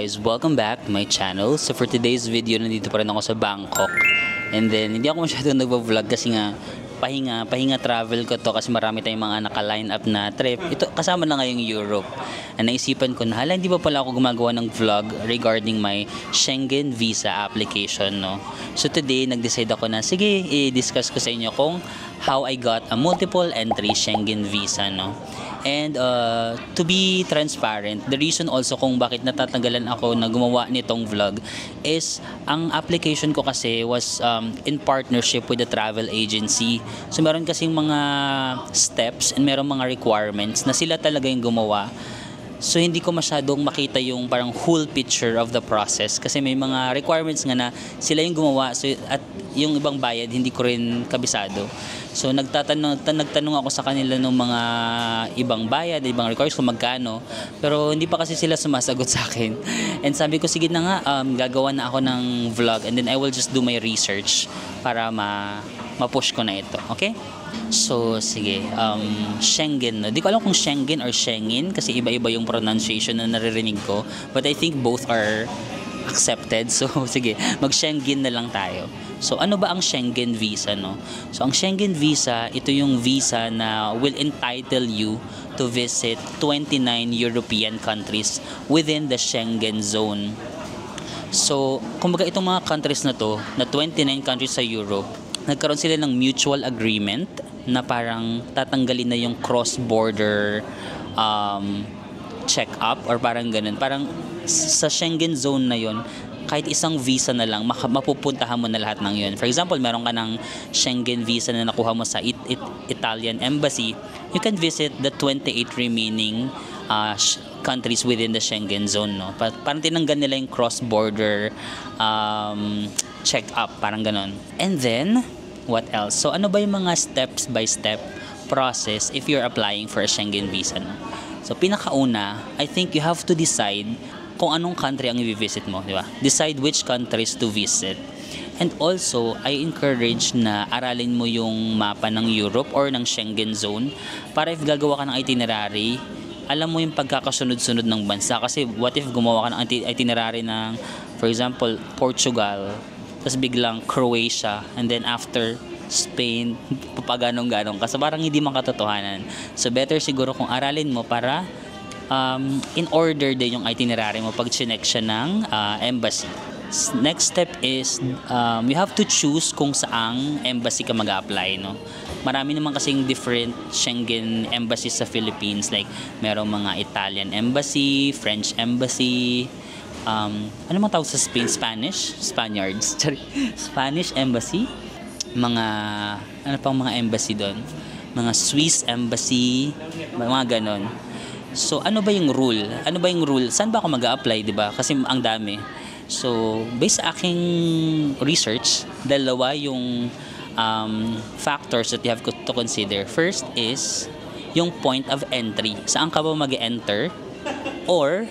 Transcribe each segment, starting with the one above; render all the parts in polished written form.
guys, welcome back to my channel. So for today's video, nandito pa rin ako sa Bangkok. And then, hindi ako masyadong nagvo-vlog kasi nga pahinga travel ko to kasi marami tayong mga naka-line up na trip. Ito, kasama na ngayong Europe. And naisipan ko na, hindi ba pala ako gumagawa ng vlog regarding my Schengen visa application, no? So today, nag-decide ako na, sige, i-discuss ko sa inyo kung how I got a multiple entry Schengen visa, no? And to be transparent, the reason also kung bakit natatanggalan ako na gumawa nitong vlog is ang application ko kasi was in partnership with the travel agency. So meron kasing mga steps and meron mga requirements na sila talaga yung gumawa. So hindi ko masyadong makita yung parang whole picture of the process kasi may mga requirements nga na sila yung gumawa, so, at yung ibang bayad hindi ko rin kabisado. So nagtanong ako sa kanila ng mga ibang bayad, ibang requirements kung magkano, pero hindi pa kasi sila sumasagot sa akin. And sabi ko, sige na nga, gagawa na ako ng vlog and then I will just do my research para ma-push ko na ito. Okay? So, sige, Schengen, no? Di ko alam kung Schengen or Schengen kasi iba-iba yung pronunciation na naririnig ko. But I think both are accepted. So, sige, mag-Schengen na lang tayo. So, ano ba ang Schengen visa, no? So, ang Schengen visa, ito yung visa na will entitle you to visit 29 European countries within the Schengen zone. So, kumbaga itong mga countries na to, na 29 countries sa Europe, nagkaroon sila ng mutual agreement na parang tatanggalin na yung cross-border check-up or parang ganun. Parang sa Schengen zone na yon, kahit isang visa na lang, mapupuntahan mo na lahat ng yun. For example, meron ka ng Schengen visa na nakuha mo sa Italian embassy, you can visit the 28 remaining countries within the Schengen zone, no? Parang tinanggal nila yung cross-border check-up, parang ganon. And then, what else? So, ano ba yung mga steps-by-step process if you're applying for a Schengen visa, no? So, pinakauna, I think you have to decide kung anong country ang i-visit mo, di ba? Decide which countries to visit. And also, I encourage na aralin mo yung mapa ng Europe or ng Schengen zone para if gagawa ka ng itinerary, alam mo yung pagkakasunod-sunod ng bansa. Kasi what if gumawa ka ng itinerary ng, for example, Portugal, tapos biglang Croatia, and then after Spain, papaganong-ganong ka. So parang hindi makatotohanan. So better siguro kung aralin mo para in order din yung itinerary mo pag chinek siya ng embassy. Next step is you have to choose kung saang embassy ka mag-apply, no? Marami naman kasing different Schengen embassies sa Philippines, like merong mga Italian embassy, French embassy, ano mang tawag sa Spain? Spaniards. Spanish embassy, mga ano pang mga embassy doon, mga Swiss embassy, mga ganon. So, ano ba yung rule? Saan ba ako mag-a-apply, di ba? Kasi ang dami. So, based sa aking research, dalawa yung factors that you have to consider. First is yung point of entry. Saan ka ba mag-enter? Or,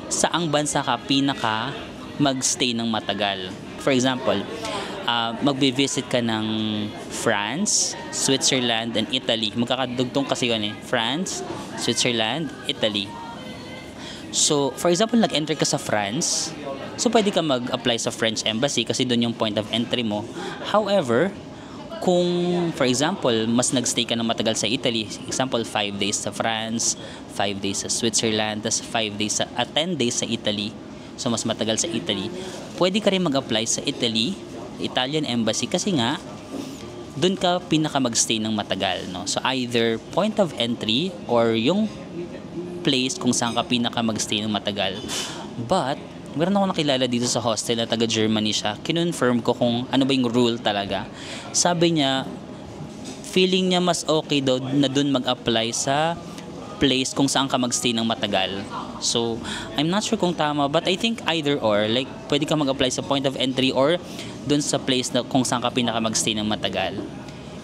saang bansa ka pinaka mag-stay ng matagal? For example, magbe-visit ka ng France, Switzerland, and Italy. Magkakadugtong kasi yun eh. France, Switzerland, Italy. So, for example, nag-enter ka sa France, so pwede ka mag-apply sa French embassy kasi doon yung point of entry mo. However, kung, for example, mas nag-stay ka ng matagal sa Italy, example, 5 days sa France, 5 days sa Switzerland, tas 10 days sa Italy, so mas matagal sa Italy, pwede ka rin mag-apply sa Italy, Italian embassy, kasi nga doon ka pinaka mag-stay ng matagal, no? So either point of entry or yung place kung saan ka pinaka mag-stay ng matagal. But meron ako nakilala dito sa hostel na taga Germany siya. Kinonfirm ko kung ano ba yung rule talaga. Sabi niya, feeling niya mas okay daw na doon mag-apply sa place kung saan ka mag-stay ng matagal. So, I'm not sure kung tama, but I think either or, like, pwede ka mag-apply sa point of entry or dun sa place na kung saan ka pinaka mag-stay ng matagal.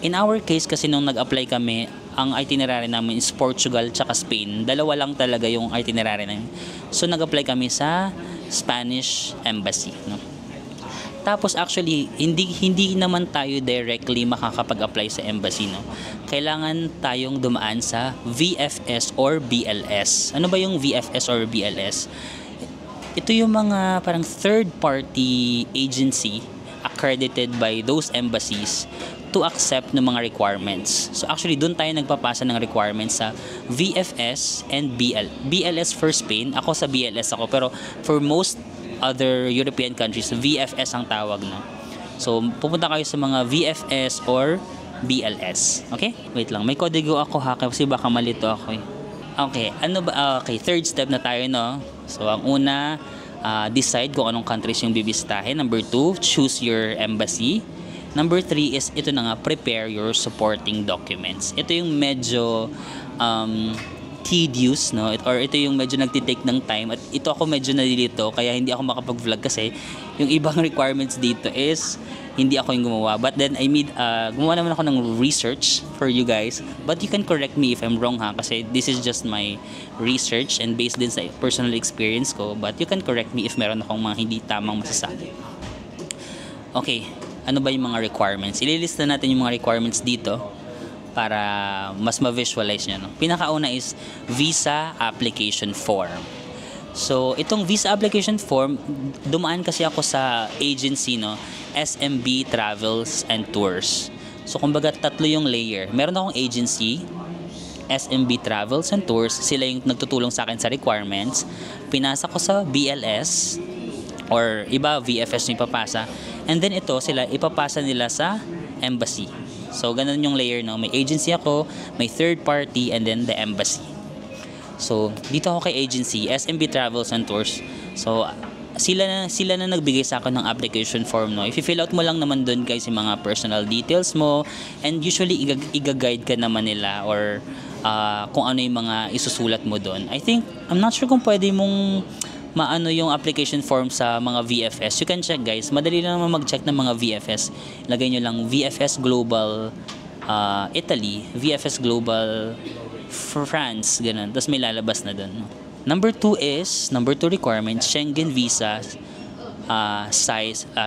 In our case, kasi nung nag-apply kami, ang itinerary namin is Portugal tsaka Spain. Dalawa lang talaga yung itinerary namin. So, nag-apply kami sa Spanish embassy, no? Tapos actually, hindi naman tayo directly makakapag-apply sa embassy, no? Kailangan tayong dumaan sa VFS or BLS. Ano ba yung VFS or BLS? ito yung mga parang third-party agency accredited by those embassies to accept ng mga requirements. So actually, doon tayo nagpapasa ng requirements sa VFS and BLS for Spain. Ako sa BLS ako, pero for most other European countries, VFS ang tawag, no? So, pupunta kayo sa mga VFS or BLS. Okay? Wait lang. May kodigo ako ha, kasi baka malito ako eh. Okay. Ano ba? Okay. Third step na tayo, no? So, ang una, decide kung anong countries yung bibisitahin. Number 2, choose your embassy. Number 3 is, ito na nga, prepare your supporting documents. Ito yung medyo tedious, no? Or ito yung medyo nagtitake ng time. At ito ako medyo nalilito, kaya hindi ako makapag-vlog kasi yung ibang requirements dito is hindi ako yung gumawa. But then, gumawa naman ako ng research for you guys. But you can correct me if I'm wrong, ha? Kasi this is just my research and based din sa personal experience ko. But you can correct me if meron akong mga hindi tamang masasabi. Okay. Ano ba yung mga requirements? Ililista natin yung mga requirements dito para mas ma-visualize nyo, no? Pinakauna is visa application form. So, itong visa application form, dumaan kasi ako sa agency, no? SMB Travels and Tours. So, kumbaga tatlo yung layer. Meron akong agency, SMB Travels and Tours. Sila yung nagtutulong sa akin sa requirements. Pinasa ko sa BLS or iba VFS yung ipapasa. And then ito sila ipapasa nila sa embassy. So ganun yung layer, no? May agency ako, may third party, and then the embassy. So dito ako kay agency, SMB Travels and Tours. So sila na nagbigay sa akin ng application form, no? I-fill out mo lang naman doon guys yung mga personal details mo, and usually i-guide ka naman nila or kung ano yung mga isusulat mo doon. I'm not sure kung pwede mong maano yung application form sa mga VFS. You can check guys. Madali lang naman mag-check ng mga VFS. Lagay nyo lang VFS Global Italy, VFS Global France, ganun. Tapos may lalabas na dun. Number 2 requirement, Schengen visa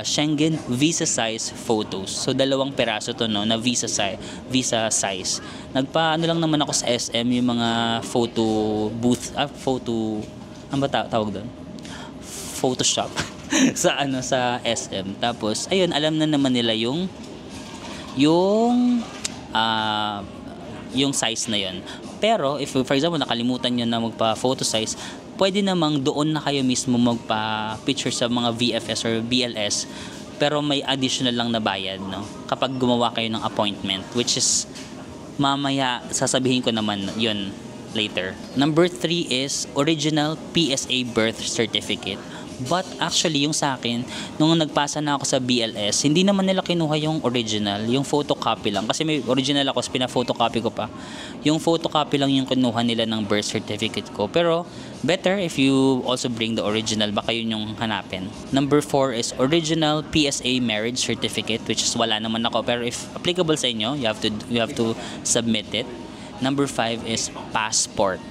Schengen visa size photos. So 2 peraso to, no, na visa size. Ano lang naman ako sa SM yung mga photo booth, ano ba tawag doon? Photoshop sa SM. Tapos ayun, alam na naman nila yung size na yun. Pero if for example nakalimutan nyo na magpa-photo size, pwede namang doon na kayo mismo magpa-picture sa mga VFS or BLS, pero may additional lang na bayad, no? Kapag gumawa kayo ng appointment, which is mamaya sasabihin ko naman yun later. Number 3 is original PSA birth certificate. But actually, yung sa akin, nung nagpasa na ako sa BLS, hindi naman nila kinuha yung original, yung photocopy lang. Kasi may original ako, pina-photocopy ko pa. Yung photocopy lang yung kinuha nila ng birth certificate ko. Pero, better if you also bring the original, baka yun yung hanapin. Number 4 is original PSA marriage certificate, which is wala naman ako. Pero if applicable sa inyo, you have to submit it. Number 5 is passport.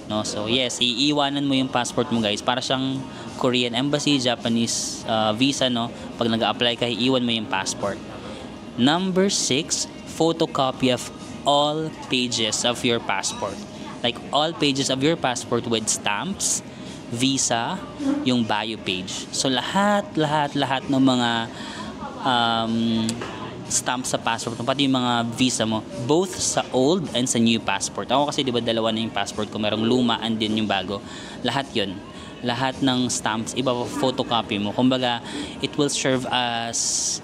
No, so yes, iiwanan mo yung passport mo guys, para siyang Korean embassy, Japanese visa, no. Pag nag-a-apply ka, iiwan mo yung passport. Number 6, photocopy of all pages of your passport. Like all pages of your passport with stamps, visa, yung bio page. So lahat ng mga stamp sa passport mo, pati yung mga visa mo, both sa old and sa new passport. Ako kasi 'di ba dalawa na yung passport ko, merong luma and din yung bago. Lahat 'yon. Lahat ng stamps iba photocopy mo. Kumbaga, it will serve as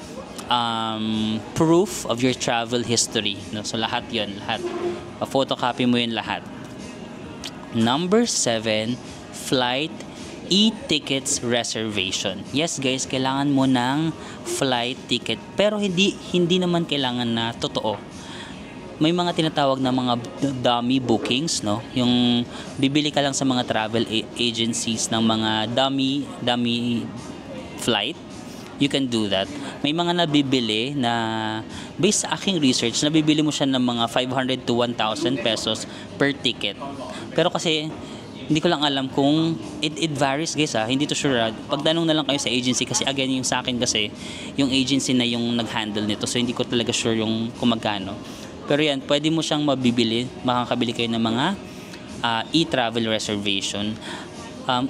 proof of your travel history, no? So lahat 'yon, lahat. Photocopy mo 'yun lahat. Number 7, flight e-tickets reservation. Yes guys, kailangan mo ng flight ticket, pero hindi naman kailangan na totoo. May mga tinatawag na mga dummy bookings, no? Yung bibili ka lang sa mga travel agencies ng mga dummy flight. You can do that. May mga nabibili na based sa aking research, nabibili mo siya ng mga 500 to 1,000 pesos per ticket. Pero kasi hindi ko lang alam kung it varies guys, hindi to sure. Pagtanong na lang kayo sa agency, kasi again yung sa akin kasi yung agency na yung nag-handle nito, so hindi ko talaga sure yung kung magkano. Pero yan, pwede mo siyang mabibili, makakabili kayo ng mga e-travel reservation.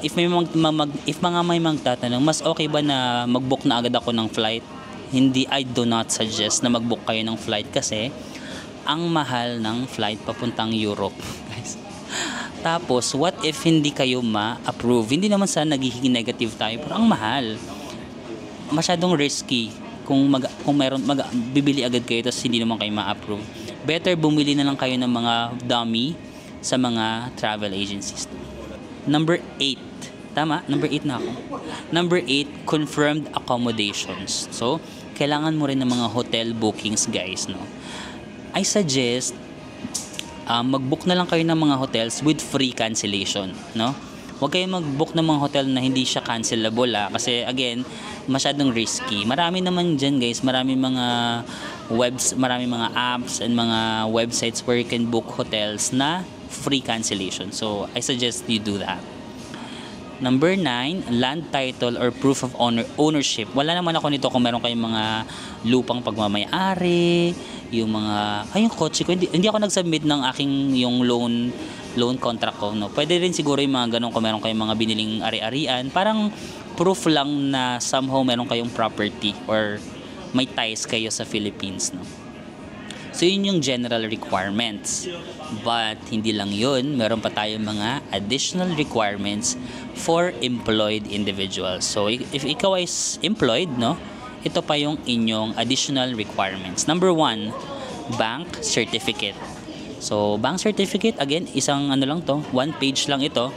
If may magtatanong, mas okay ba na mag-book na agad ako ng flight? Hindi, I do not suggest na mag-book kayo ng flight kasi ang mahal ng flight papuntang Europe, guys. Tapos, what if hindi kayo ma-approve? Hindi naman sa nagiging negative tayo, pero ang mahal. Masyadong risky kung bibili agad kayo tapos hindi naman kayo ma-approve. Better bumili na lang kayo ng mga dummy sa mga travel agencies. Number 8. Tama? Number 8 na ako. Number 8, confirmed accommodations. So, kailangan mo rin ng mga hotel bookings, guys, no? I suggest mag-book na lang kayo ng mga hotels with free cancellation, no? Huwag kayong mag-book ng mga hotel na hindi siya cancelable, kasi again, masyadong risky. Marami naman dyan, guys, marami mga apps and mga websites where you can book hotels na free cancellation. So, I suggest you do that. Number 9, land title or proof of ownership. Wala naman ako nito kung meron kayong mga lupang pagmamay-ari, yung kotse ko. Hindi ako nag-submit ng aking yung loan contract ko, no. Pwede rin siguro yung mga ganun kung meron kayong mga biniling ari-arian. Parang proof lang na somehow meron kayong property or may ties kayo sa Philippines, no. So, yun yung general requirements. But, hindi lang yun. Meron pa tayong mga additional requirements for employed individuals. So, if ikaw is employed, no, ito pa yung inyong additional requirements. Number 1, bank certificate. So, bank certificate, again, isang lang to, 1 page lang ito,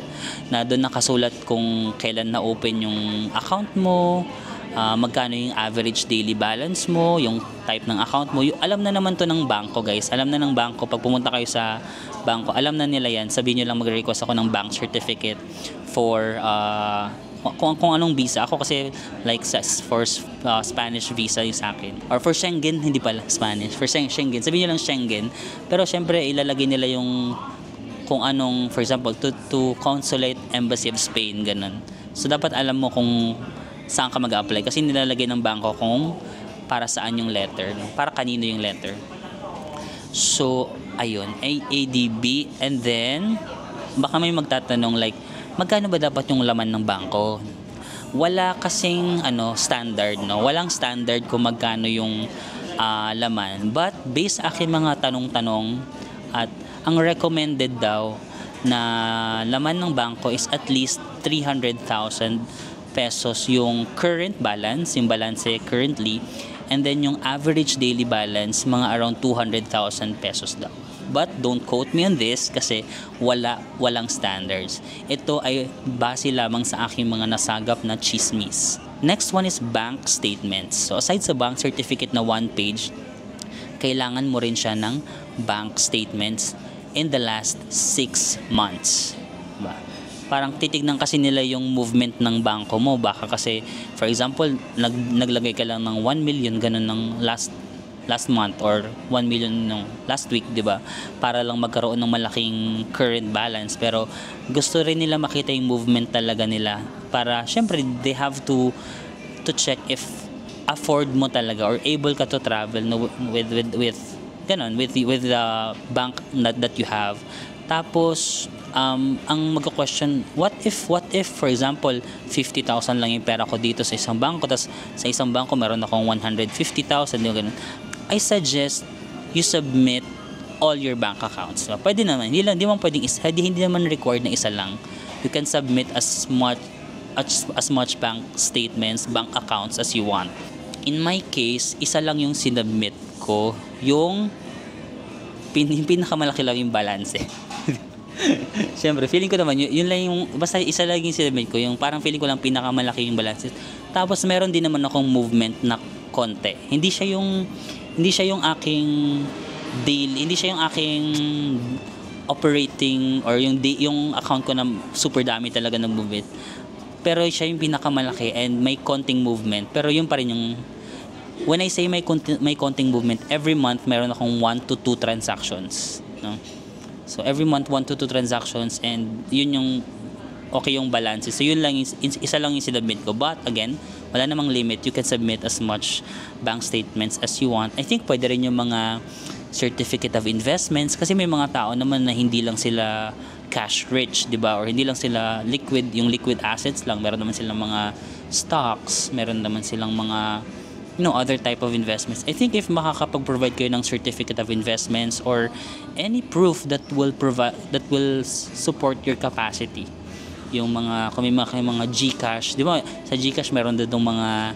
na doon nakasulat kung kailan na-open yung account mo, magkano yung average daily balance mo, yung type ng account mo. Alam na naman to ng bangko, guys. Alam na ng bangko. Pag pumunta kayo sa bangko, alam na nila yan. Sabihin nyo lang mag-request ako ng bank certificate for kung anong visa. Ako kasi for Spanish visa yung sa akin. Or for Schengen, hindi pala Spanish. For Schengen, sabihin nyo lang Schengen. Pero syempre, ilalagay nila yung kung anong, for example, to Consulate Embassy of Spain, ganun. So, dapat alam mo kung saan ka mag-apply kasi nilalagay ng bangko kung para saan yung letter, no? Para kanino yung letter. So, ayun, ADB, and then baka may magtatanong magkano ba dapat yung laman ng bangko? Wala kasing standard, no? Walang standard kung magkano yung laman. But based sa akin mga tanong-tanong at ang recommended daw na laman ng bangko is at least 300,000 pesos yung current balance, yung balance currently, and then yung average daily balance, mga around 200,000 pesos daw. But don't quote me on this kasi walang standards. Ito ay base lamang sa aking mga nasagap na chismis. Next one is bank statements. So aside sa bank certificate na 1 page, kailangan mo rin siya ng bank statements in the last 6 months. Diba? Parang titignan kasi nila yung movement ng bangko mo. Baka kasi, for example, naglagay ka lang ng 1 million ganun ng last month or 1 million ng last week, di ba? Para lang magkaroon ng malaking current balance. Pero gusto rin nila makita yung movement talaga nila. Para, syempre, they have to check if afford mo talaga or able ka to travel with the bank that you have. Tapos, ang magko-question, what if for example 50,000 lang yung pera ko dito sa isang bangko, tapos sa isang bangko meron akong 150,000, yung ganun. I suggest you submit all your bank accounts. So, pwede naman, hindi naman required na isa lang. You can submit as much bank statements, bank accounts as you want. In my case, isa lang yung sinubmit ko, yung pinakamalaki lang yung balance. Siyempre, feeling ko naman, yun lang yung, basta isa lang yung sinubmit ko, yung parang feeling ko lang pinakamalaki yung balance. Tapos meron din naman akong movement na konti. Hindi siya yung aking deal, hindi siya yung aking operating or yung account ko na super dami talaga ng movement. Pero siya yung pinakamalaki and may konting movement. Pero yun pa rin yung, when I say may konting movement, every month meron akong 1 to 2 transactions, no? So every month 1 to 2 transactions, and yun yung okay yung balance. So yun lang, isa lang yung sinubmit ko. But again, wala namang limit. You can submit as much bank statements as you want. I think pwede rin yung mga certificate of investments kasi may mga tao naman na hindi lang sila cash rich, di ba? Or hindi lang sila liquid, yung liquid assets lang. Meron naman silang mga stocks, meron naman silang mga other type of investments. I think if makakapag-provide kayo ng certificate of investments or any proof that will support your capacity. Yung mga kung may mga GCash, di ba? Sa GCash meron din mga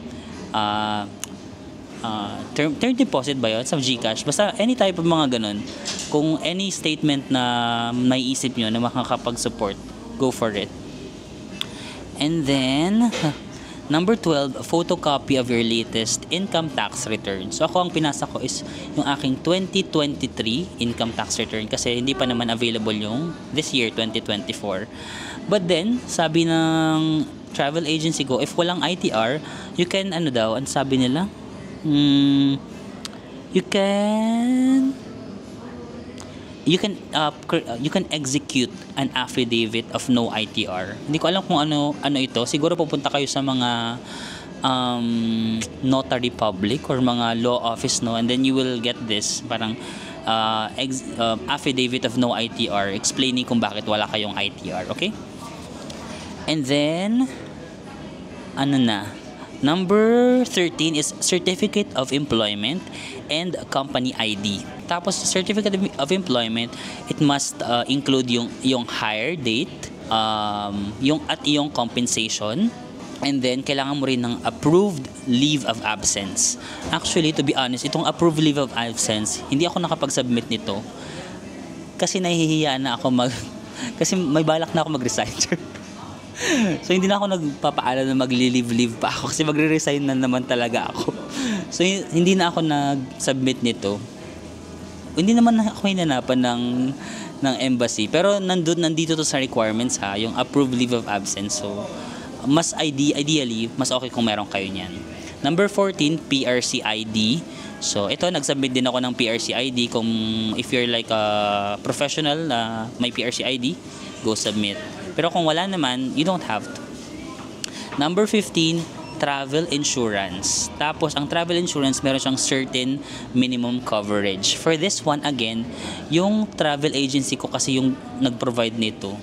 term deposit ba yun sa GCash? Basta any type of mga ganun. Kung any statement na may isip nyo na makakapag-support, go for it. And then, number 12, a photocopy of your latest income tax return. So ako ang pinasa ko is yung aking 2023 income tax return kasi hindi pa naman available yung this year, 2024. But then, sabi ng travel agency ko, if walang ITR, you can, ang sabi nila? You can execute an affidavit of no ITR. Hindi ko alam kung ano ito. Siguro pupunta kayo sa mga notary public or mga law office, no, and then you will get this parang affidavit of no ITR explaining kung bakit wala kayong ITR, okay? And then number 13 is certificate of employment and company ID. Tapos certificate of employment, it must include yung hire date, yung compensation, and then kailangan mo rin ng approved leave of absence. Actually, to be honest, itong approved leave of absence, hindi ako nakapag-submit nito kasi nahihiya na ako kasi may balak na ako mag-resign. So hindi na ako nagpapaalam na magli-leave pa ako kasi magre-resign na naman talaga ako. So hindi na ako nag-submit nito. Hindi naman ako hinanapan ng embassy, pero nandito to sa requirements yung approved leave of absence. So mas ideally mas okay kung meron kayo niyan. Number 14, PRC ID. So ito, nag-submit din ako ng PRC ID. Kung if you're like a professional na may PRC ID, go submit. Pero kung wala naman, you don't have to. Number 15, travel insurance. Tapos, ang travel insurance, meron siyang certain minimum coverage. For this one, again, yung travel agency ko kasi yung nag-provide nito.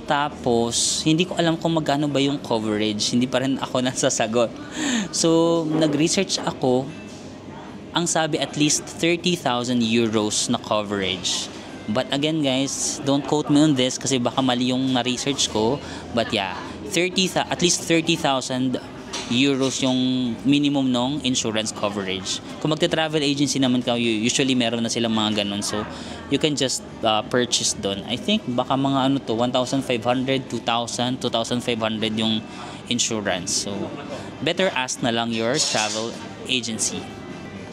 Tapos, hindi ko alam kung magkano ba yung coverage. Hindi pa rin ako nasasagot. So, nag-research ako. Ang sabi, at least 30,000 euros na coverage. But again guys, don't quote me on this kasi baka mali yung na-research ko. But yeah, at least 30,000 euros yung minimum ng insurance coverage. Kung magte-travel agency naman kayo, usually meron na silang mga ganun. So, you can just purchase doon. I think baka mga 1,500, 2,000, 2,500 yung insurance. So, better ask na lang your travel agency.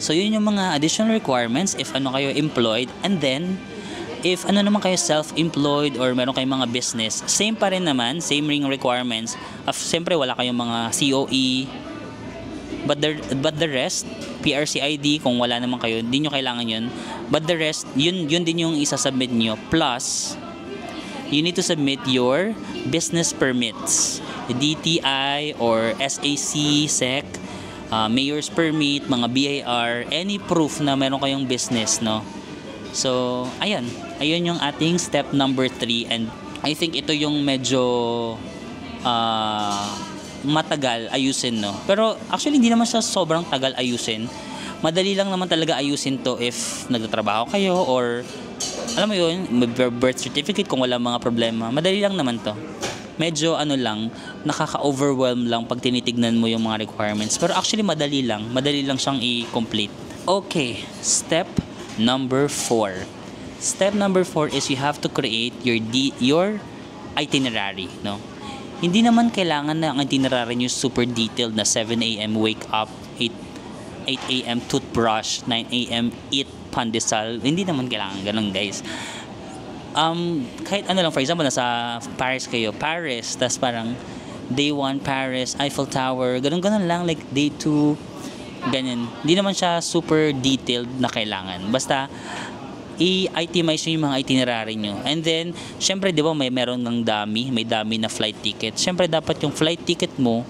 So, yun yung mga additional requirements if kayo employed. And then, if naman kayo self-employed or meron kayong mga business, same pa rin naman, same ring requirements. Siyempre wala kayong mga COE, but the rest, PRC ID, kung wala naman kayo, hindi nyo kailangan yun. But the rest, yun din yung isasubmit nyo. Plus, you need to submit your business permits, DTI or SAC, SEC, mayor's permit, mga BIR, any proof na meron kayong business, no? So, ayun yung ating step number 3, and I think ito yung medyo matagal ayusin, no? Pero actually hindi naman siya sobrang tagal ayusin. Madali lang naman talaga ayusin to if nagtatrabaho kayo or alam mo yun, birth certificate kung wala mga problema. Madali lang naman to. Medyo nakaka-overwhelm lang pag tinitignan mo yung mga requirements. Pero actually madali lang siyang i-complete. Okay, step number 4. Step number 4 is you have to create your itinerary, no? Hindi naman kailangan na ang itinerary nyo super detailed na 7 a.m. wake up, 8 a.m. toothbrush, 9 a.m. eat pandesal. Hindi naman kailangan ganun, guys. Kahit lang, for example, nasa Paris kayo, tas parang day 1 Paris, Eiffel Tower, ganun lang, like day 2 ganyan. Hindi naman siya super detailed na kailangan. Basta i-itemize nyo yung mga itinerary nyo. And then, syempre, di ba, may dami na flight ticket. Syempre, dapat yung flight ticket mo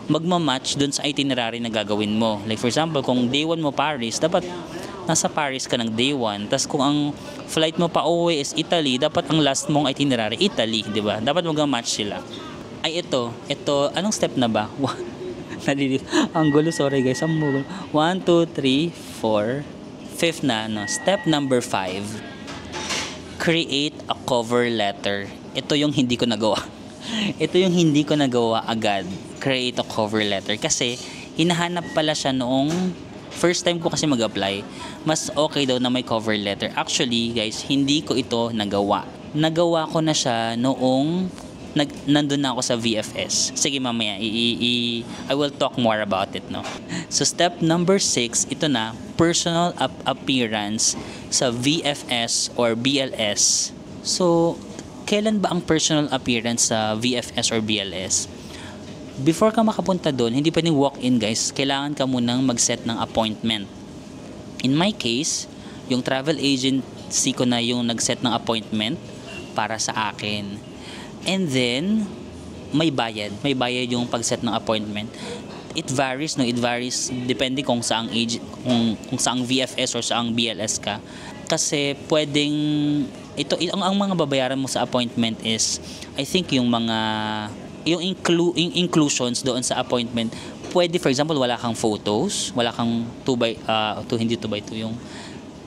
magmamatch dun sa itinerary na gagawin mo. Like, for example, kung day 1 mo Paris, dapat nasa Paris ka ng day 1, tas kung ang flight mo pa uwi is Italy, dapat ang last mong itinerary, Italy, di ba? Dapat mag-match sila. Ay, ito, anong step na ba? Ang gulo, sorry guys, ang gulo. 1, 2, 3, 4, 5th na, no? Step number 5, create a cover letter. Ito yung hindi ko nagawa. Ito yung hindi ko nagawa agad, create a cover letter. Kasi, hinahanap pala siya noong first time ko kasi mag-apply. Mas okay daw na may cover letter. Actually, guys, hindi ko ito nagawa. Nagawa ko na siya noong nandun na ako sa VFS. Sige, mamaya, I will talk more about it, no? So, step number 6, ito na, personal appearance sa VFS or BLS. So, kailan ba ang personal appearance sa VFS or BLS? Before ka makapunta doon, hindi pwedeng walk-in, guys. Kailangan ka munang mag-set ng appointment. In my case, yung travel agency ko na yung nag-set ng appointment para sa akin. And then, may bayad. May bayad yung pag-set ng appointment. It varies, no? It varies depende kung saang age, kung saang VFS or saang BLS ka. Kasi pwedeng ang mga babayaran mo sa appointment is, I think yung mga yung inclusions doon sa appointment, pwede, for example, wala kang photos, wala kang 2x2, yung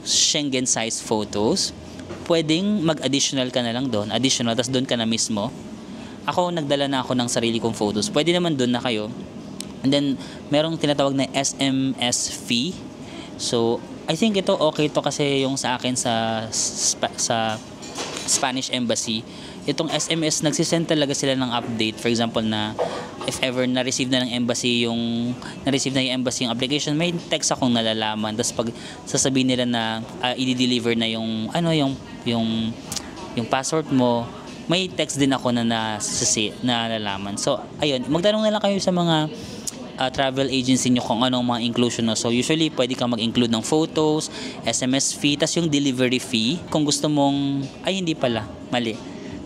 Schengen size photos, pwedeng mag-additional ka na lang doon, tapos doon ka na mismo. Ako, nagdala na ako ng sarili kong photos, pwede naman doon na kayo. And then, merong tinatawag na SMS fee. So, I think ito okay to kasi yung sa akin sa Spanish Embassy, itong SMS, nagsisend talaga sila ng update. For example, na if ever na-receive na ng embassy yung application, may text akong nalalaman. Tapos pag sasabihin nila na i-deliver na yung password mo, may text din ako na nalalaman. So, ayun, magtanong na lang kayo sa mga travel agency nyo kung anong mga inclusion no. So, usually, pwede kang mag-include ng photos, SMS fee, tas yung delivery fee. Kung gusto mong, hindi pala, mali.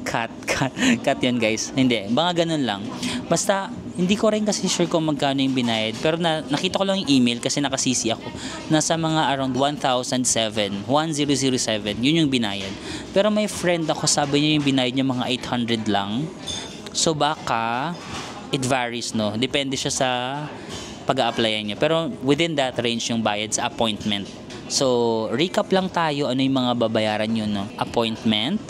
Cut yun, guys. Hindi, mga ganun lang. Basta, hindi ko rin kasi sure kung magkano yung binayad. Pero nakita ko lang yung email kasi nakasisi ako. Nasa mga around 1,007. Yun yung binayad. Pero may friend ako, sabi niya yung binayad niya mga 800 lang. So, baka it varies, no? Depende siya sa pag-a-applyan niya. Pero within that range yung bayad sa appointment. So, recap lang tayo ano yung mga babayaran nyo, no? Appointment,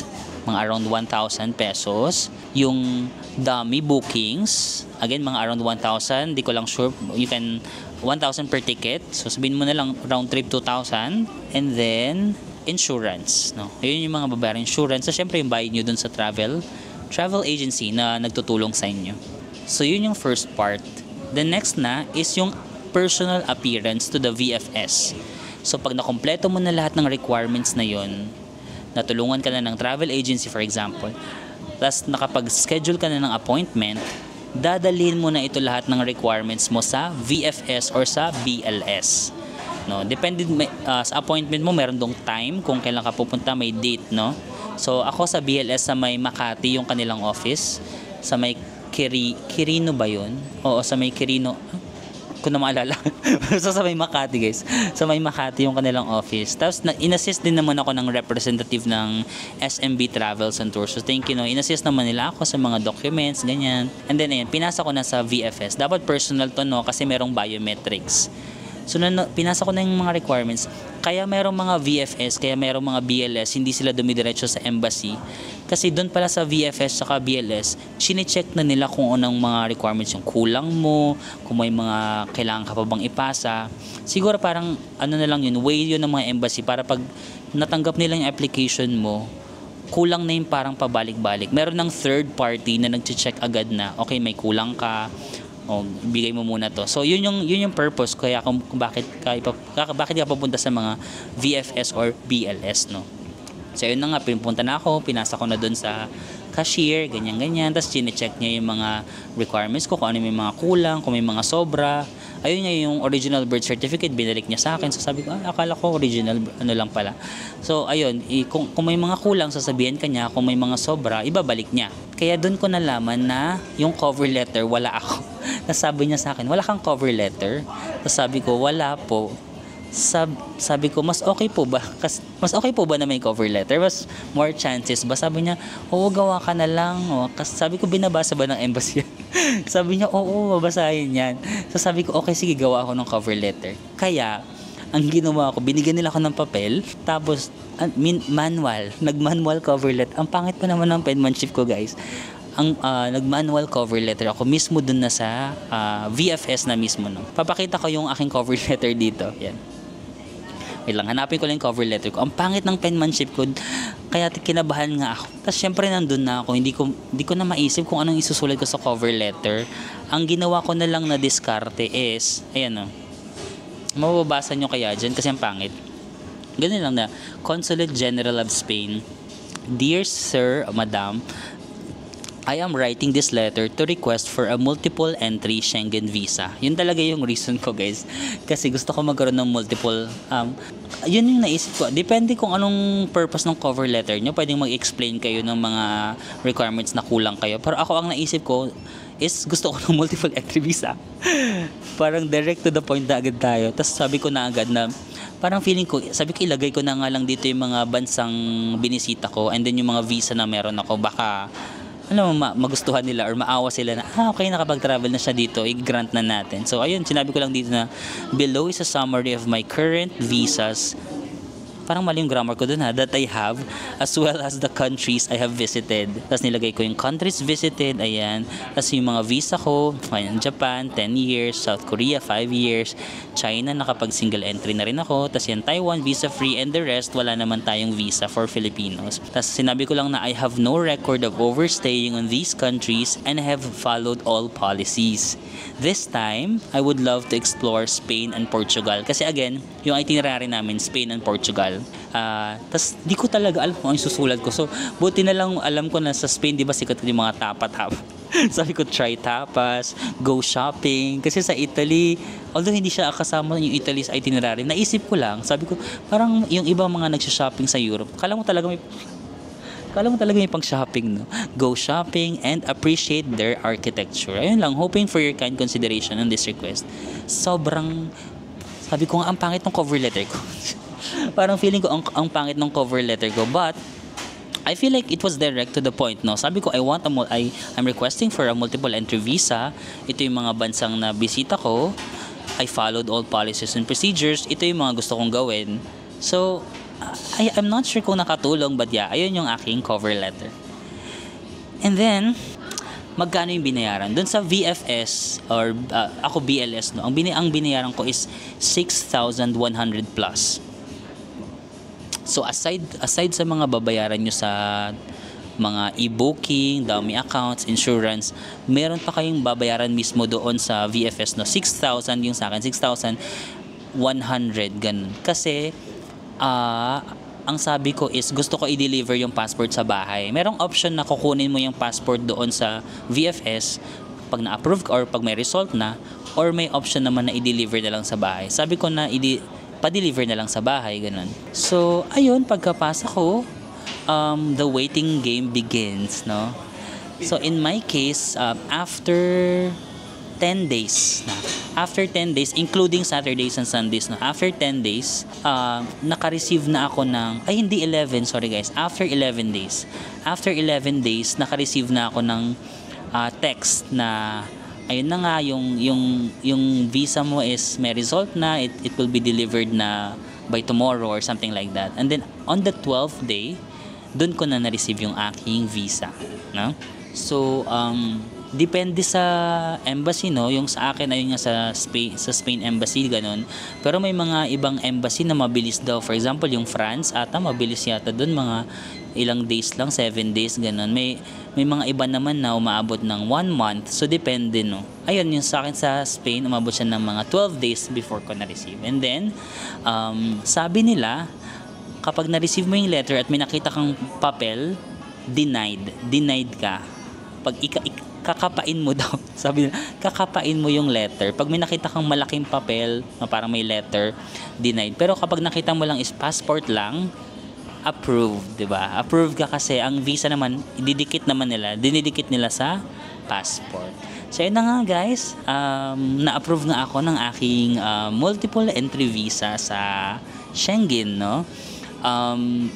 mga around 1,000 pesos. Yung dummy bookings, again, mga around 1,000. Di ko lang sure. You can, 1,000 per ticket. So, sabihin mo na lang, round trip 2,000. And then, insurance, no? Ayun yung mga babayaran. Insurance. So, syempre, yung bayad nyo dun sa travel agency na nagtutulong sa inyo. So, yun yung first part. The next na is yung personal appearance to the VFS. So, pag nakompleto mo na lahat ng requirements na yun, natulungan ka na ng travel agency, for example, tapos nakapag-schedule ka na ng appointment, dadalhin mo na ito lahat ng requirements mo sa VFS or sa BLS. No? Depende sa appointment mo, meron dong time kung kailan ka pupunta, may date, no? So, ako sa BLS sa may Makati yung kanilang office, sa may Quirino ba yun? Oo, sa may Quirino. Kung na maalala. So, sa may Makati, guys. Sa may Makati yung kanilang office. Tapos, in-assist din naman ako ng representative ng SMB Travels and Tours. So, thank you, no. In-assist naman nila ako sa mga documents, ganyan. And then, ayun, pinasa ko na sa VFS. Dapat personal to, no, kasi merong biometrics. So, pinasa ko na yung mga requirements. Kaya merong mga VFS, kaya merong mga BLS, hindi sila dumidiretso sa embassy. Kasi doon pala sa VFS saka BLS, chine-check na nila kung anong mga requirements yung kulang mo, kung may mga kailangan ka pa bang ipasa. Siguro parang ano na lang yun, way yun ng mga embassy para pag natanggap nila yung application mo, kulang na yung parang pabalik-balik. Meron ng third party na nag-check agad na, okay, may kulang ka, bigay mo muna to. So yun yung purpose kaya kung bakit ka papunta sa mga VFS or BLS, no. So yun na nga, pinupunta na ako, pinasa ko na doon sa cashier, ganyan, tapos chine-check niya yung mga requirements ko, kung ano may mga kulang, kung may mga sobra. Ayun niya yung original birth certificate, binalik niya sa akin. So sabi ko, akala ko original, ano lang pala. So ayun, kung may mga kulang, sasabihin ka niya, kung may mga sobra, ibabalik niya. Kaya doon ko nalaman na yung cover letter, wala ako. Nasabi niya sa akin, wala kang cover letter? Tapos sabi ko, wala po. Sabi ko, mas okay po ba na may cover letter? Mas more chances ba? Sabi niya, oo, gawa ka na lang. O, kasi sabi ko, binabasa ba ng embassy yan? Sabi niya, oo, babasahin yan. So sabi ko, okay, sige, gawa ako ng cover letter. Kaya, ang ginawa ko, binigyan nila ako ng papel, tapos nag-manual cover letter. Ang pangit pa naman ng penmanship ko, guys. Nag-manual cover letter ako mismo dun na sa VFS na mismo. No? Papakita ko yung aking cover letter dito. Yan. Wait lang, hanapin ko lang yung cover letter ko. Ang pangit ng penmanship ko, kaya kinabahan nga ako. Tapos syempre nandun na ako, hindi ko na maisip kung anong isusulat ko sa cover letter. Ang ginawa ko na lang na diskarte is, ayan o, mababasa nyo kaya dyan kasi ang pangit. Ganun lang na, Consulate General of Spain, Dear Sir, Madam, I am writing this letter to request for a multiple entry Schengen visa. Yun talaga yung reason ko, guys. Kasi gusto ko magkaroon ng multiple, yun yung naisip ko. Depende kung anong purpose ng cover letter nyo. Pwedeng mag-explain kayo ng mga requirements na kulang kayo. Pero ako, ang naisip ko is gusto ko ng multiple entry visa. Parang direct to the point na agad tayo. Tapos sabi ko na agad na, parang feeling ko, sabi ko ilagay ko na nga lang dito yung mga bansang binisita ko and then yung mga visa na meron ako. Baka magustuhan nila or maawa sila na okay, nakapag-travel na siya dito, i-grant na natin. So ayun, sinabi ko lang dito na below is a summary of my current visas, parang mali yung grammar ko dun that I have, as well as the countries I have visited. Tapos nilagay ko yung countries visited, ayan. Tapos yung mga visa ko, ayan, Japan, 10 years, South Korea, 5 years, China, nakapag single entry na rin ako. Tapos yan, Taiwan, visa free, and the rest, wala naman tayong visa for Filipinos. Tapos sinabi ko lang na I have no record of overstaying on these countries and I have followed all policies. This time, I would love to explore Spain and Portugal. Kasi again, yung itinerary namin, Spain and Portugal. Tas di ko talaga alam kung ano susulat ko. So, buti na lang alam ko na sa Spain, di ba sikat yung mga tapat-tapat. Sabi ko, try tapas, go shopping. Kasi sa Italy, although hindi siya kasama yung Italy's itinerary, naisip ko lang, sabi ko, parang yung ibang mga nagsha-shopping sa Europe, kala mo talaga may pang-shopping, no? Go shopping and appreciate their architecture. Ayun lang, hoping for your kind consideration on this request. Sobrang, sabi ko nga, ang pangit ng cover letter ko. Parang feeling ko ang pangit ng cover letter ko, but I feel like it was direct to the point, no? Sabi ko, I'm requesting for a multiple entry visa. Ito yung mga bansang na bisita ko. I followed all policies and procedures. Ito yung mga gusto kong gawin. So, I'm not sure kung nakatulong, but yeah, ayun yung aking cover letter. And then, magkano yung binayaran? Doon sa VFS, or ako BLS, no? Ang binayaran ko is 6,100 plus. So aside sa mga babayaran nyo sa mga e-booking, dami accounts, insurance, meron pa kayong babayaran mismo doon sa VFS, no? 6,000 yung sa akin, 6,100 ganun. Kasi ang sabi ko is gusto ko i-deliver yung passport sa bahay. Merong option na kukunin mo yung passport doon sa VFS pag na-approve or pag may result na, or may option naman na i-deliver na lang sa bahay. Sabi ko na pa-deliver na lang sa bahay, ganun. So, ayun, pagkapasa ko, the waiting game begins, no? So, in my case, after 10 days, including Saturdays and Sundays, no? After 10 days, naka-receive na ako ng, hindi 11, sorry guys, after 11 days, naka-receive na ako ng text na, ayun na nga, yung visa mo is may result na, it will be delivered na by tomorrow or something like that. And then on the 12th day, doon ko na na-receive yung aking visa, no? So depende sa embassy, no? Yung sa akin ayun nga sa Spain embassy, ganun. Pero may mga ibang embassy na mabilis daw. For example, yung France ata mabilis yata doon, mga ilang days lang, 7 days, ganun. May mga iba naman na umaabot ng 1 month. So, depende, no? Ayun, yung sa akin sa Spain, umabot siya ng mga 12 days before ko na-receive. And then, sabi nila, kapag na-receive mo yung letter at may nakita kang papel, denied ka. Pag kakapain mo daw, sabi nila, kakapain mo yung letter. Pag may nakita kang malaking papel, na parang may letter, denied. Pero kapag nakita mo lang is passport lang, approved, 'di ba? Approved ka kasi ang visa naman dinidikit nila sa passport. So yun na nga guys, na-approve nga ako ng aking multiple entry visa sa Schengen, no?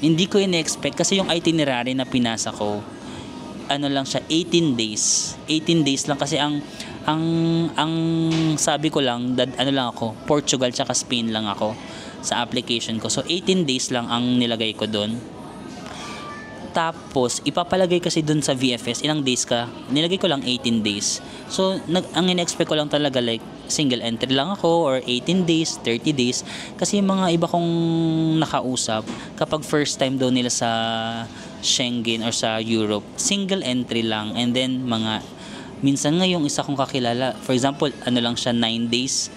Hindi ko in-expect kasi yung itinerary na pinasa ko, ano lang siya, 18 days. 18 days lang kasi ang sabi ko lang, ano lang ako, Portugal tsaka Spain lang ako sa application ko. So 18 days lang ang nilagay ko doon. Tapos ipapalagay kasi doon sa VFS ilang days ka. Nilagay ko lang 18 days. So ang in-expect ko lang talaga like single entry lang ako or 18 days, 30 days. Kasi yung mga iba kong nakausap, kapag first time daw nila sa Schengen or sa Europe, single entry lang, and then minsan nga yung isa kong kakilala, for example, ano lang siya, 9 days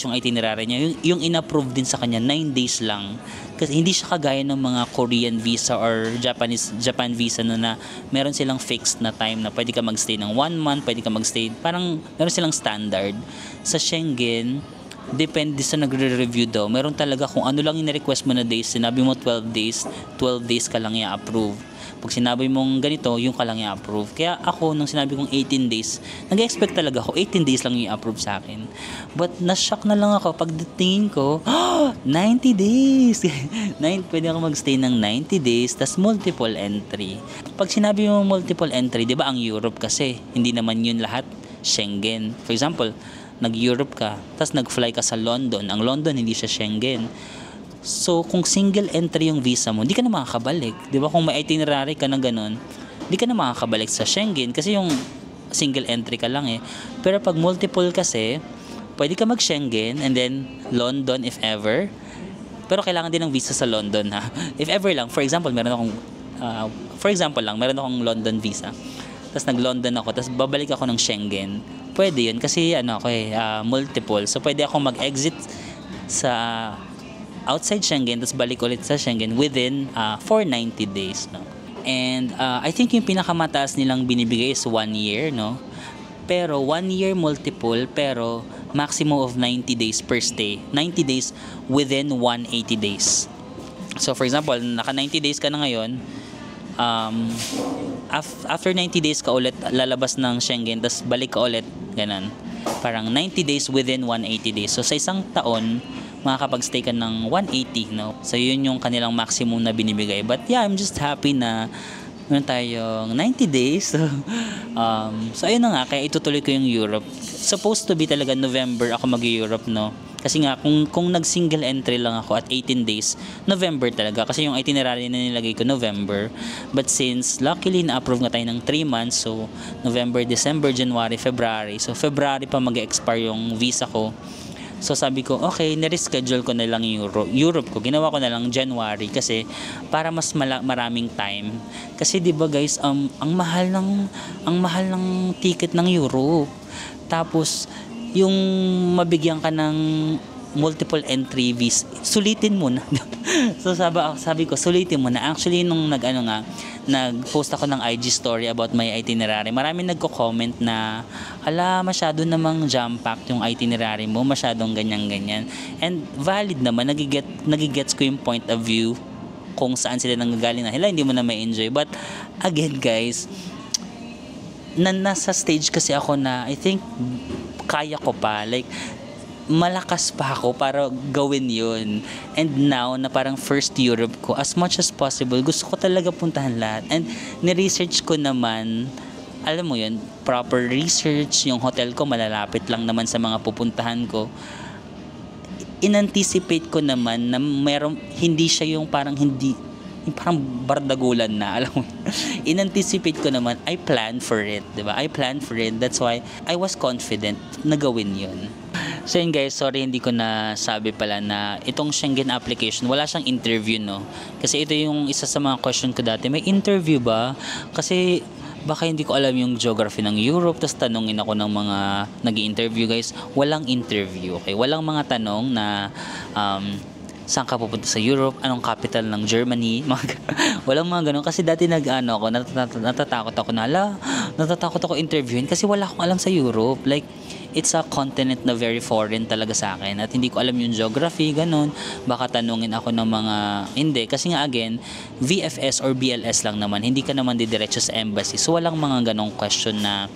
yung itinerary niya, yung in-approve din sa kanya 9 days lang, kasi hindi siya kagaya ng mga Korean visa or Japan visa na meron silang fixed na time na pwede ka magstay ng 1 month, pwede ka magstay, parang meron silang standard. Sa Schengen, depende sa nagre-review daw, meron talaga kung ano lang yung request mo na days. Sinabi mo 12 days ka lang i-approve. Pag sinabi mong ganito, yung ka lang i-approve. Kaya ako, nung sinabi kong 18 days, nag-expect talaga ako 18 days lang yung i-approve sa akin. But na-shock na lang ako pagdating ko, 90 days! Pwede ako magstay ng 90 days, tas multiple entry. Pag sinabi mo multiple entry, di ba ang Europe kasi, hindi naman yun lahat Schengen. For example, nag-Europe ka, tas nag-fly ka sa London. Ang London, hindi siya Schengen. So, kung single entry yung visa mo, hindi ka na makakabalik. Di ba? Kung may itinerary ka na ganun, hindi ka na makakabalik sa Schengen kasi yung single entry ka lang eh. Pero pag multiple kasi, pwede ka mag-Schengen and then London if ever. Pero kailangan din ng visa sa London ha. If ever lang, for example, meron akong London visa. Tapos nag-London ako, tapos babalik ako ng Schengen. Pwede yun kasi multiple. So, pwede ako mag-exit sa outside Schengen, tapos balik ulit sa Schengen within 490 days, no? And I think yung pinakamataas nilang binibigay is 1 year, no? Pero 1 year multiple, pero maximum of 90 days per stay. 90 days within 180 days. So for example, naka 90 days ka na ngayon, after 90 days ka ulit lalabas ng Schengen, tapos balik ka ulit, ganun. Parang 90 days within 180 days. So sa isang taon, makakapag-stay ka ng 180, no? So yun yung kanilang maximum na binibigay. But yeah, I'm just happy na meron tayong 90 days. So ayun na nga, kaya itutuloy ko yung Europe. Supposed to be talaga November ako mag-Europe, no? Kasi nga, kung nag-single entry lang ako at 18 days, November talaga. Kasi yung itinerary na nilagay ko, November. But since, luckily, na-approve nga tayo ng 3 months. So, November, December, January, February. So, February pa mag-expire yung visa ko. So sabi ko, okay, na-reschedule ko na lang Europe ko. Ginawa ko na lang January kasi para mas maraming time. Kasi 'di ba guys, ang mahal ng ticket ng Europe. Tapos yung mabigyan ka ng multiple entry visa, sulitin mo na. So sabi ko, sulitin mo na. Actually nung nag-post ako ng IG story about my itinerary, maraming nagko-comment na masyado namang jam-packed yung itinerary mo, masyadong ganyan-ganyan. And valid naman, nagigets ko yung point of view kung saan sila nanggagaling na, hindi mo na may enjoy. But again guys, nasa stage kasi ako na I think kaya ko pa, like malakas pa ako para gawin yun. And now, na parang first Europe ko, as much as possible, gusto ko talaga puntahan lahat. And ni-research ko naman, alam mo yun, proper research, yung hotel ko malalapit lang naman sa mga pupuntahan ko. In-anticipate ko naman na hindi siya yung parang bardagulan na, alam mo. In-anticipate ko naman, I planned for it, diba? I planned for it. That's why I was confident na gawin yun. So yun guys, sorry hindi ko na sabi pala na itong Schengen application, wala siyang interview, no? Kasi ito yung isa sa mga question ko dati, may interview ba? Kasi baka hindi ko alam yung geography ng Europe, tapos tanungin ako ng mga nag-i-interview guys. Walang interview, okay? Walang mga tanong na saan ka pupunta sa Europe, anong capital ng Germany, walang mga ganun. Kasi dati natatakot ako interviewin kasi wala akong alam sa Europe. Like, it's a continent na very foreign talaga sa akin at hindi ko alam yung geography, ganun. Baka tanungin ako ng mga, hindi. Kasi nga again, VFS or BLS lang naman, hindi ka naman didiretso sa embassy. So, walang mga ganong question na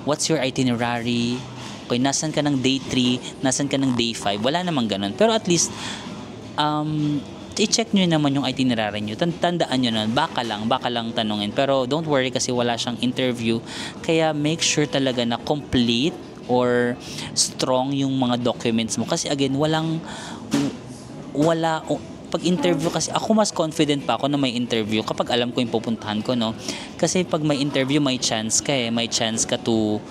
what's your itinerary, okay, nasan ka ng day 3, nasan ka ng day 5, wala namang ganun. Pero at least, i-check nyo naman yung itinerary nyo. Tandaan nyo na, baka lang tanungin. Pero don't worry kasi wala siyang interview. Kaya make sure talaga na complete or strong yung mga documents mo. Kasi again, pag interview kasi, ako mas confident pa ako na may interview kapag alam ko yung pupuntahan ko, no? Kasi pag may interview, may chance ka may chance ka to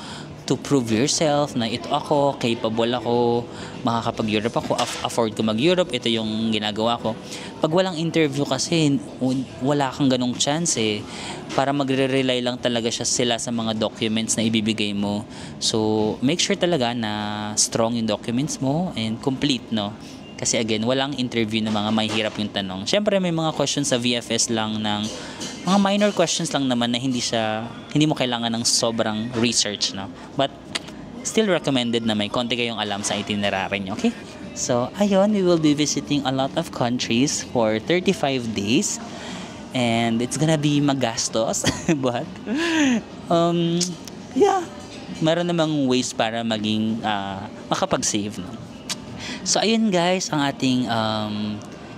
prove yourself na ito ako, capable ako, makakapag-Europe ako, afford ko mag-Europe, ito yung ginagawa ko. Pag walang interview kasi, wala kang ganong chance para magre-rely lang talaga sila sa mga documents na ibibigay mo. So, make sure talaga na strong yung documents mo and complete, no? Kasi again, walang interview na mga mahirap yung tanong. Siyempre may mga questions sa VFS lang ng mga minor questions lang naman na hindi mo kailangan ng sobrang research, no? But still recommended na may konti kayong alam sa itinerary nyo, okay? So, ayun, we will be visiting a lot of countries for 35 days. And it's gonna be magastos. But, yeah, meron namang ways para maging makapag-save, no? So, ayun guys, ang ating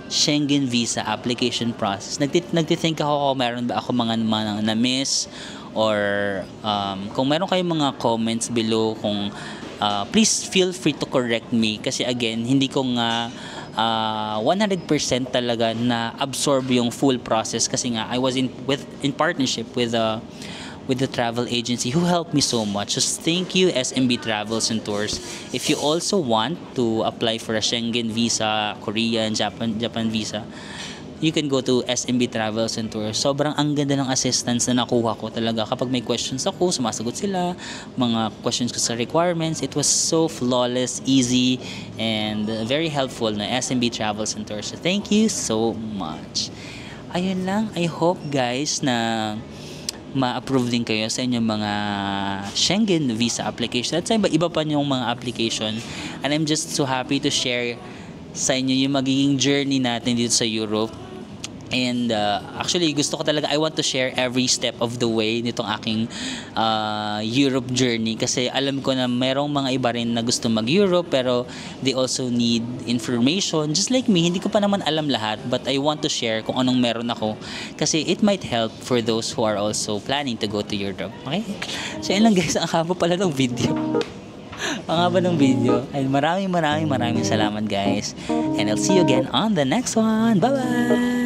Schengen visa application process. Nagtithink ako kung meron ba ako mga na-miss or kung meron kayong mga comments below, kung please feel free to correct me kasi again, hindi ko nga 100% talaga na absorb yung full process kasi nga I was in partnership with the travel agency who helped me so much. Just thank you, SMB Travels and Tours. If you also want to apply for a Schengen visa, Korean, Japan visa, you can go to SMB Travels and Tours. Sobrang ang ganda ng assistance na nakuha ko talaga. Kapag may questions ako, sumasagot sila. Mga questions ko sa requirements, it was so flawless, easy, and very helpful na SMB Travels and Tours. So thank you so much. Ayun lang. I hope guys na ma-approve din kayo sa inyong mga Schengen visa application at sa iba pa yung mga application, and I'm just so happy to share sa inyo yung magiging journey natin dito sa Europe. And actually gusto ko talaga, I want to share every step of the way nitong aking Europe journey kasi alam ko na merong mga iba rin na gusto mag-Europe pero they also need information just like me. Hindi ko pa naman alam lahat, but I want to share kung anong meron ako kasi it might help for those who are also planning to go to Europe. Okay? So yun lang guys, ang haba pala ng video. Ang haba ng video. Ay, maraming salamat guys, and I'll see you again on the next one. Bye bye.